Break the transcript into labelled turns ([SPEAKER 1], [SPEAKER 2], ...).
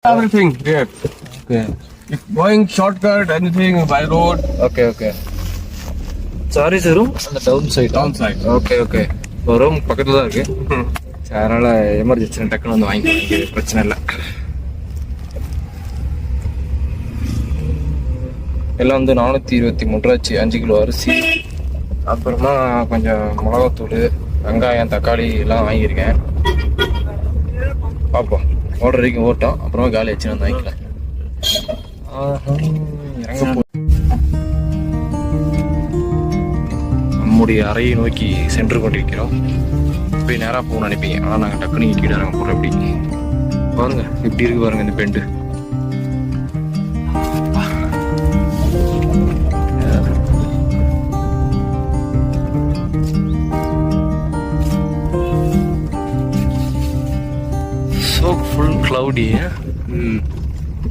[SPEAKER 1] Everything here.
[SPEAKER 2] Okay.
[SPEAKER 1] If going shortcut, anything by road,
[SPEAKER 2] Okay, okay. Sorry room அந்த down side
[SPEAKER 1] downside.
[SPEAKER 2] Okay okay room பக்கத்தில் தான் இருக்கு. சரி, அதனால emergency டக்குன்னு வந்து வாங்கிக்கலாம், பிரச்சனை இல்லை. எல்லாம் வந்து 423 ரூபாச்சு, 5 கிலோ அரிசி, அப்புறமா கொஞ்சம் மிளகாத்தூள், வெங்காயம், தக்காளி எல்லாம் வாங்கியிருக்கேன். பார்ப்போம், ஓடுற வரைக்கும் ஓட்டோம், அப்புறமா காலி வச்சு வந்து வாங்கிக்கலாம். இறங்க போ. நம்முடைய அறையை நோக்கி சென்று கொண்டிருக்கிறோம். போய் நேராக போகணும்னு நினைப்பீங்க, ஆனால் நாங்கள் டக்குனு கீழே இறங்க போகிறோம். எப்படி பாருங்க, எப்படி இருக்கு பாருங்க இந்த பெண்டு. So full cloudy.